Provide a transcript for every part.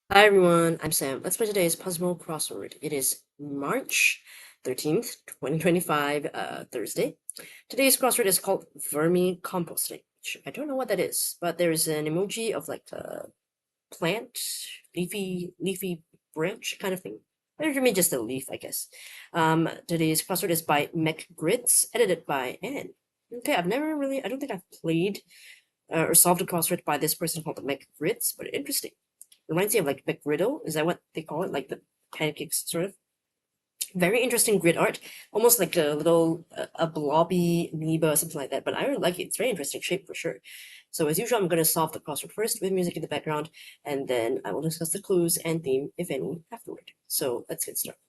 Hi everyone, I'm Sam. Let's play today's Puzzmo Crossword. It is March 13th, 2025, Thursday. Today's crossword is called Vermicomposting. I don't know what that is, but there's an emoji of like a plant, leafy branch kind of thing. Or for me, just a leaf, I guess. Today's crossword is by McGrids, edited by Anne. Okay, I don't think I've played or solved a crossword by this person called the McGrids, but interesting. Reminds me of like McGriddle. Is that what they call it? Like the pancakes, sort of. Very interesting grid art, almost like a little a blobby amoeba or something like that. But I really like it. It's very interesting shape for sure. So as usual, I'm going to solve the crossword first with music in the background, and then I will discuss the clues and theme, if any, afterward. So let's get started.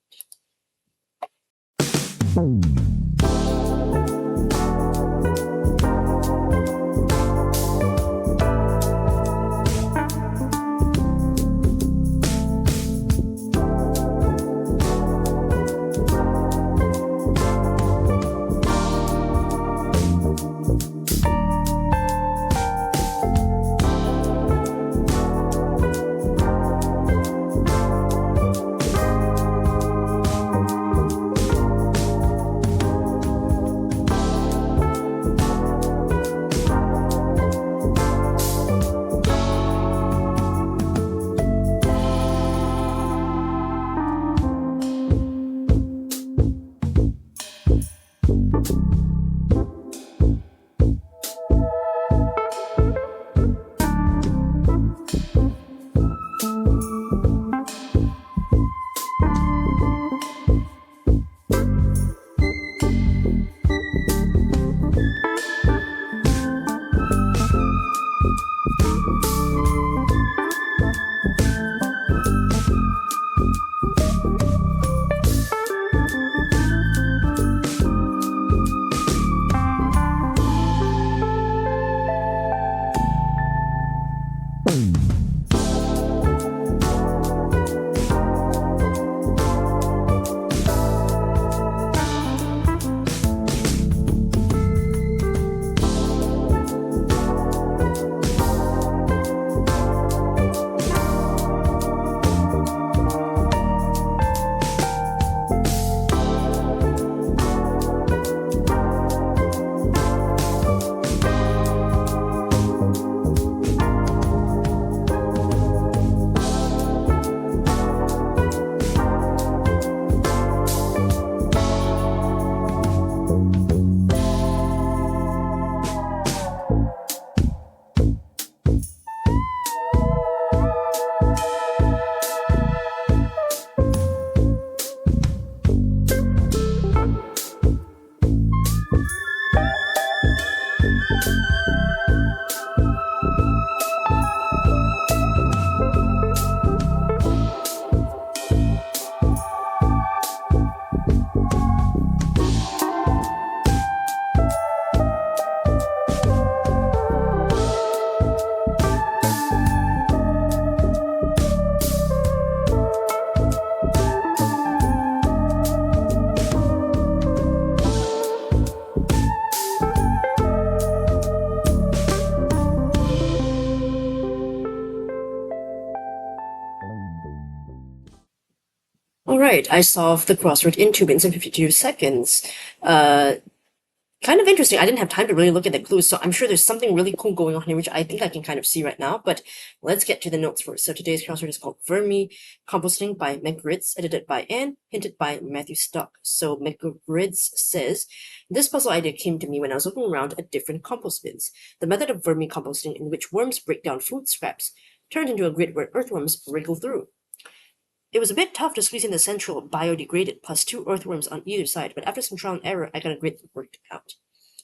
All right, I solved the crossword in 2 minutes and 52 seconds. Uh, Kind of interesting. I didn't have time to really look at the clues, so I'm sure there's something really cool going on here, which I think I can kind of see right now. But let's get to the notes first. So today's crossword is called Vermicomposting by McGrids, edited by Anne, hinted by Matthew Stock. So McGrids says, this puzzle idea came to me when I was looking around at different compost bins. The method of vermicomposting, in which worms break down food scraps, turned into a grid where earthworms wriggle through. It was a bit tough to squeeze in the central biodegraded plus 2 earthworms on either side, but after some trial and error, I got a grid that worked out.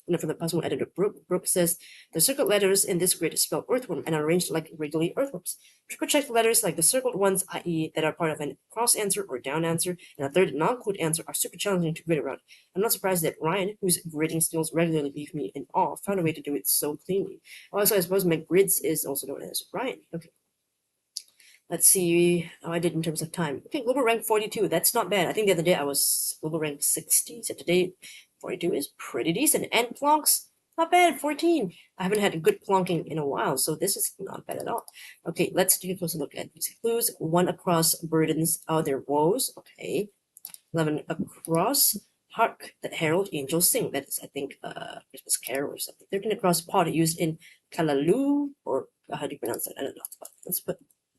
And then from the Puzzmo editor, Brooke says, the circled letters in this grid spell earthworm and are arranged like wriggly earthworms. Triple check the letters like the circled ones, i.e. that are part of a cross answer or down answer, and a third non-code answer are super challenging to grid around. I'm not surprised that Ryan, whose gridding skills regularly leave me in awe, found a way to do it so cleanly. Also, I suppose McGrids is also known as Ryan. Okay. Let's see how I did in terms of time. Okay, global rank 42. That's not bad. I think the other day I was global rank 60. So today 42 is pretty decent. And Plonks, Not bad, 14. I haven't had a good plonking in a while, so this is not bad at all. Okay, let's take a closer look at these clues. 1 across burdens are their woes. Okay. 11 across. Hark, that herald angels sing. That is, I think, Christmas carol or something. 13 across pot used in Kalaloo, or how do you pronounce that? I don't know. But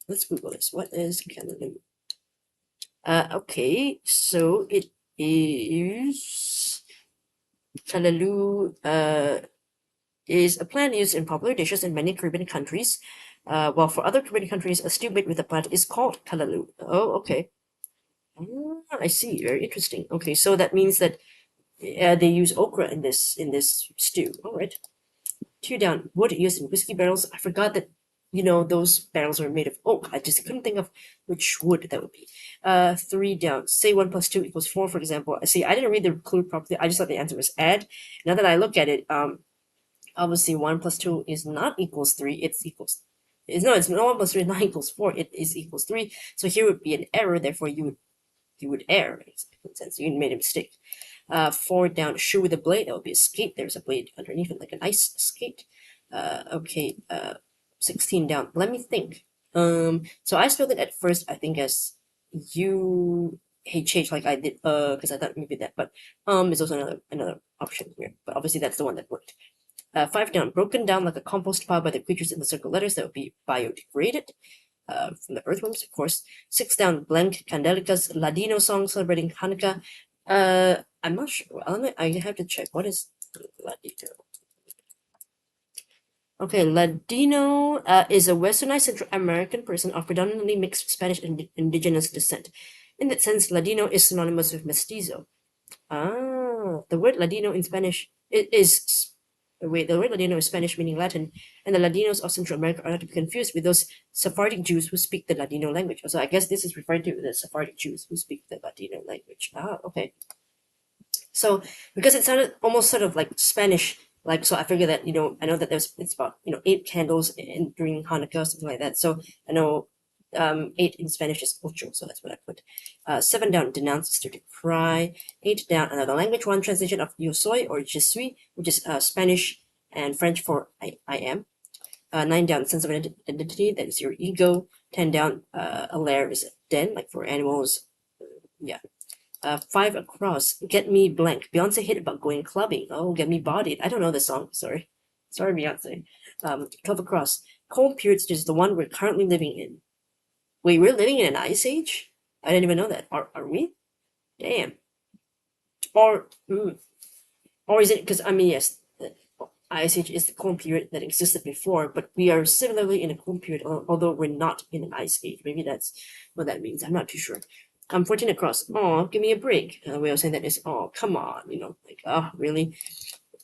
let's Google this. What is Kalaloo? Okay, so it is Kalaloo. Is a plant used in popular dishes in many Caribbean countries. While for other Caribbean countries, a stew made with the plant is called Kalaloo. Oh, okay. I see. Very interesting. Okay, so that means that they use okra in this stew. All right. 2 down. Wood used in whiskey barrels. I forgot that those barrels are made of oak. I just couldn't think of which wood that would be. 3 down. Say 1 plus 2 equals 4, for example. See, I didn't read the clue properly. I just thought the answer was add. Now that I look at it, obviously 1 plus 2 is not equals 3. It's not 1 plus 3 is not equals 4. It is equals 3. So here would be an error. Therefore, you would err. Makes sense. You made a mistake. 4 down, shoe with a blade. That would be a skate. There's a blade underneath it, like an ice skate. Okay. 16 down. Let me think. So I spelled it at first, I think, as UHH, like I did, because I thought maybe that, but is also another option here. But obviously that's the one that worked. 5 down, broken down like a compost pile by the creatures in the circle letters. That would be biodegraded. From the earthworms, of course. 6 down, blank Candelica's Ladino song celebrating Hanukkah. I'm not sure. I have to check. What is Ladino? Okay, Ladino is a westernized Central American person of predominantly mixed Spanish and indigenous descent. In that sense, Ladino is synonymous with mestizo. The word Ladino in Spanish the word Ladino is Spanish meaning Latin, and the Ladinos of Central America are not to be confused with those Sephardic Jews who speak the Ladino language. So I guess this is referring to the Sephardic Jews who speak the Ladino language. Okay. So because it sounded almost sort of like Spanish, so I figured that I know that it's about 8 candles during Hanukkah or something like that. So I know 8 in Spanish is ocho, so that's what I put. 7 down, denounce, stir to cry. 8 down, another language, one translation of yo soy or je suis, which is Spanish and French for I am. 9 down, sense of identity, that is your ego. 10 down, a lair is a den, like for animals. Yeah. 5 across, get me blank. Beyonce hit about going clubbing. Oh, get me bodied. I don't know the song. Sorry, Beyonce. 12 across, cold periods is the one we're currently living in. Wait, we're living in an ice age? I didn't even know that. Are we? Damn. Or is it because yes, the ice age is the cold period that existed before, but we are similarly in a cold period, although we're not in an ice age. Maybe that's what that means. I'm not too sure. I'm 14 across. Oh, give me a break. Way of saying that is, oh, come on, like, oh, really?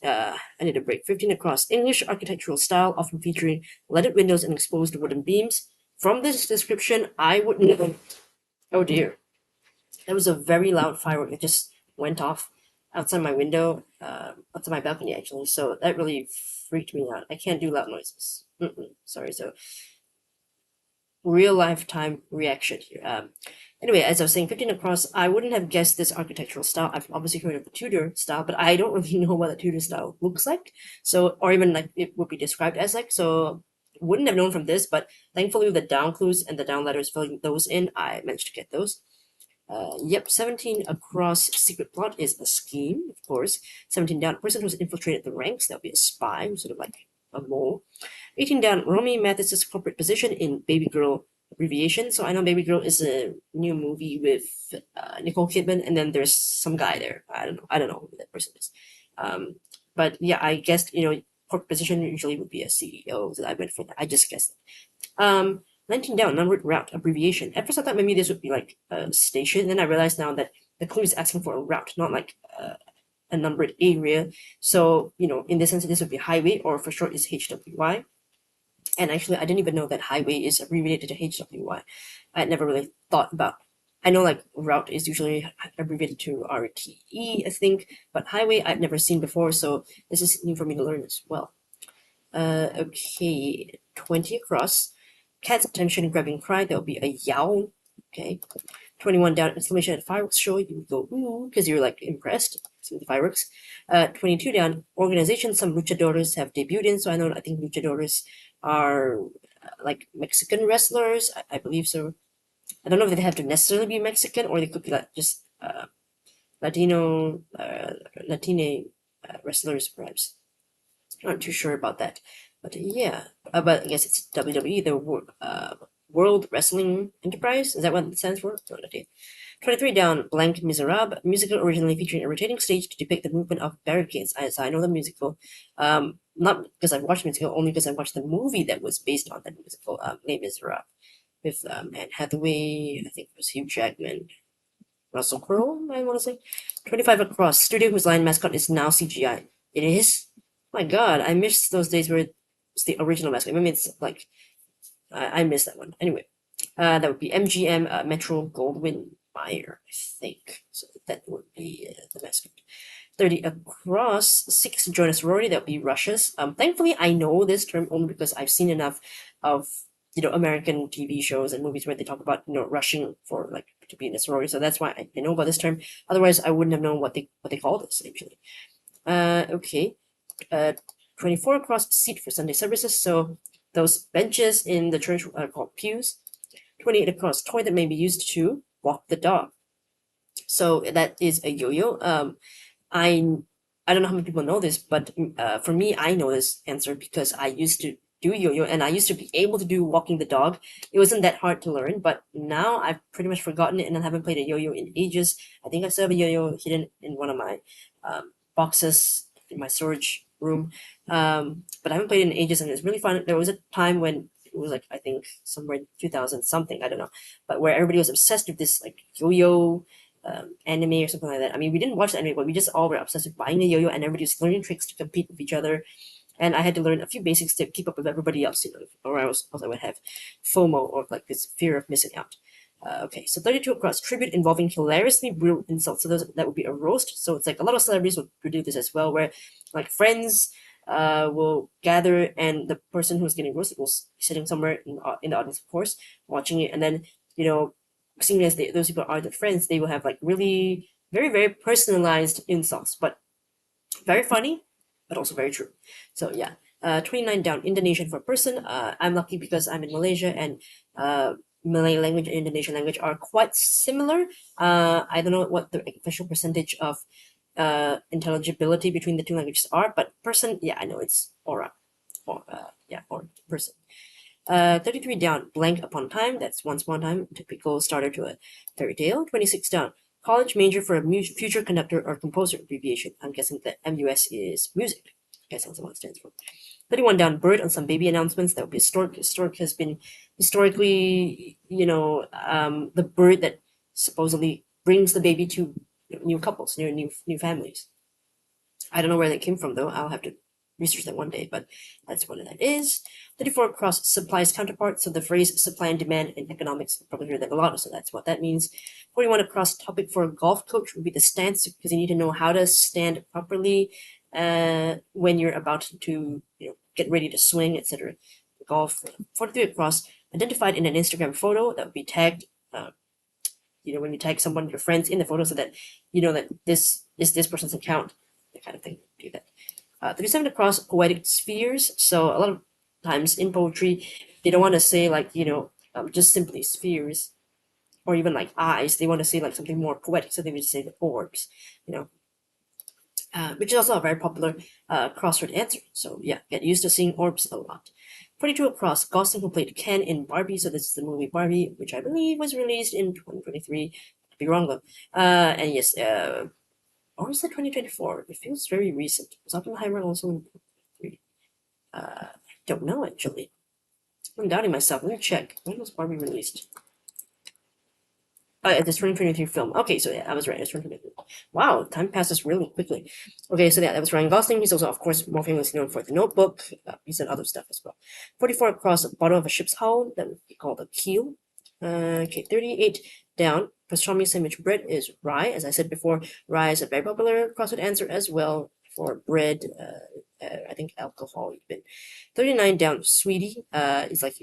I need a break. 15 across. English architectural style, often featuring leaded windows and exposed wooden beams. From this description, I would know. Oh dear, that was a very loud firework that just went off outside my window, outside my balcony actually. So that really freaked me out. I can't do loud noises. Sorry. So real lifetime reaction here. Anyway, as I was saying, 15 across, I wouldn't have guessed this architectural style. I've obviously heard of the Tudor style, but I don't really know what the Tudor style looks like. So, or even like it would be described as like. So, wouldn't have known from this, but thankfully with the down clues and the down letters filling those in, I managed to get those. Yep, 17 across, secret plot is a scheme, of course. 17 down, person who's infiltrated the ranks, that would be a spy, sort of like a mole. 18 down, Romy Mathis's corporate position in Baby Girl abbreviation. So I know Baby Girl is a new movie with Nicole Kidman, and then there's some guy there. I don't know who that person is. But yeah, I guessed corporate position usually would be a CEO. So I went for that. I just guessed it. 19 down, numbered route abbreviation. At first, I thought maybe this would be like a station. Then I realized now that the clue is asking for a route, not like a numbered area. So in this sense, this would be highway, or for short is HWY. And actually, I didn't even know that highway is abbreviated to HWY. I had never really thought about. I know like route is usually abbreviated to RTE, I think, but highway I've never seen before, so this is new for me to learn as well. Okay, 20 across. Cat's attention grabbing cry, that will be a yowl. Okay. 21 down, exclamation at fireworks show. You go, ooh, because you're like impressed with the fireworks. 22 down, organization. Some luchadores have debuted in. So I think luchadores are like Mexican wrestlers. I believe so. I don't know if they have to necessarily be Mexican or they could be like just Latino, Latine wrestlers, perhaps. Not too sure about that. But yeah, but I guess it's WWE, the World Wrestling Enterprise. Is that what it stands for? No idea. 23 down, Blank Miserable, musical originally featuring a rotating stage to depict the movement of barricades. I know the musical, not because I've watched the musical, only because I watched the movie that was based on that musical, Les Miserables, with Anne Hathaway, I think it was Hugh Jackman, Russell Crowe, I want to say. 25 across, studio whose line mascot is now CGI. It is? My god, I miss those days where it's the original mascot. I mean, it's like, I miss that one. Anyway, that would be MGM Metro Goldwyn Mayer, I think. So that would be the mascot. 30 across, 6 join a sorority, that would be Russia's. Thankfully, I know this term only because I've seen enough of American TV shows and movies where they talk about rushing for like to be in a sorority. So that's why I know about this term. Otherwise, I wouldn't have known what they call this actually. Okay. 24 across, seat for Sunday services. So those benches in the church are called pews. 28 across, toy that may be used to walk the dog. So that is a yo-yo. I don't know how many people know this, but for me, I know this answer because I used to do yo-yo and I used to be able to do walking the dog. It wasn't that hard to learn, but now I've pretty much forgotten it and I haven't played a yo-yo in ages. I think I still have a yo-yo hidden in one of my boxes in my storage room, but I haven't played it in ages and it's really fun. There was a time when it was like I think somewhere in 2000 something, I don't know, but where everybody was obsessed with this like yo-yo anime or something like that. I mean, we didn't watch the anime, but we just all were obsessed with buying a yo-yo and everybody was learning tricks to compete with each other. And I had to learn a few basics to keep up with everybody else, or else I would have FOMO or like this fear of missing out. Okay, so 32 across, tribute involving hilariously brutal insults. So that would be a roast. So it's like a lot of celebrities would do this as well, where like friends will gather and the person who's getting roasted will be sitting somewhere in the audience, of course, watching it, and then seeing as those people are the friends, they will have like really very very personalized insults, but very funny, but also very true. So yeah, 29 down, Indonesian for person. I'm lucky because I'm in Malaysia and Malay language and Indonesian language are quite similar. I don't know what the official percentage of intelligibility between the two languages are, but person, yeah, I know it's aura, or person. 33 down, blank upon time. That's once upon a time, typical starter to a fairy tale. 26 down, college major for a future conductor or composer abbreviation. I'm guessing that MUS is music. I guess that's what it stands for. 31 down, bird on some baby announcements. That would be stork. Stork has been historically, the bird that supposedly brings the baby to new couples, new families. I don't know where that came from though. I'll have to research that one day, but that's what that is. 34 cross supplies counterpart. So the phrase supply and demand in economics, you probably heard that a lot, so that's what that means. 41 across topic for a golf coach would be the stance, because you need to know how to stand properly when you're about to get ready to swing, etc. Golf. 43 across, identified in an Instagram photo that would be tagged. When you tag someone, your friends in the photo, so that you know that this is this person's account, that kind of thing. Do that. 37 across, poetic spheres. So a lot of times in poetry, they don't want to say like just simply spheres, or even like eyes. They want to say like something more poetic, so they would say the orbs. Which is also a very popular crossword answer. So yeah, get used to seeing orbs a lot. 42 across, Gosling, who played Ken in Barbie. So this is the movie Barbie, which I believe was released in 2023. Could be wrong though. And yes, or is it 2024? It feels very recent. Was Oppenheimer also in 2023? I don't know actually. I'm doubting myself. Let me check. When was Barbie released? This 2023 film. Okay, so yeah, I was right. It's 2023. Wow, time passes really quickly. Okay, so yeah, that was Ryan Gosling. He's also, of course, more famously known for The Notebook. He's done other stuff as well. 44 across the bottom of a ship's hull. That would be called a keel. Okay, 38 down. Pastrami sandwich bread is rye. As I said before, rye is a very popular crossword answer as well for bread. I think alcohol even. 39 down, sweetie is like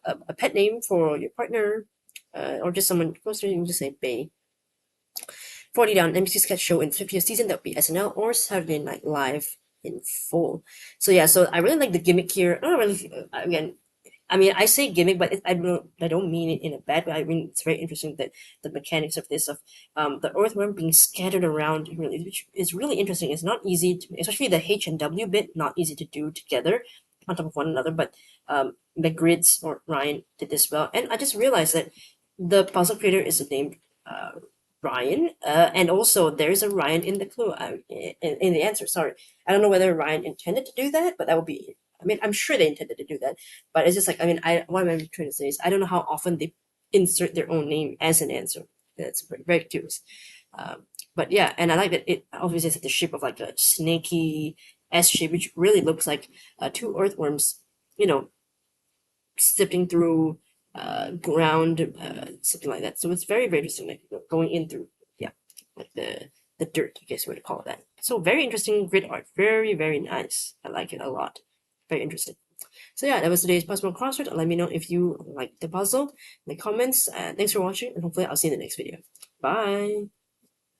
a pet name for your partner. or just someone closer, you can just say Bay. 40 down, NBC sketch show in 50th season, that would be SNL or Saturday Night Live in full. So yeah, so I really like the gimmick here. I don't really, again, I mean, I say gimmick, but I don't mean it in a bad way. I mean, it's very interesting that the mechanics of this, of the earthworm being scattered around, really, which is really interesting. It's not easy to, especially the H and W bit, not easy to do together on top of one another. But the grids or Ryan did this well, and I just realized that the puzzle creator is named Ryan, and also there's a Ryan in the clue, in the answer. Sorry, I don't know whether Ryan intended to do that, but that would be. I mean, I'm sure they intended to do that, but it's just like, I mean, what I'm trying to say is I don't know how often they insert their own name as an answer. That's very, very curious. But yeah, and I like that it obviously has the shape of like a snaky S shape, which really looks like two earthworms, you know, sifting through ground, something like that. So it's very, very interesting, like going in through, yeah, like the dirt, I guess you would call that. So very interesting grid art, very, very nice. I like it a lot. Very interesting. So yeah, that was today's Puzzmo Crossword. Let me know if you like the puzzle in the comments. Thanks for watching, and hopefully I'll see you in the next video. Bye!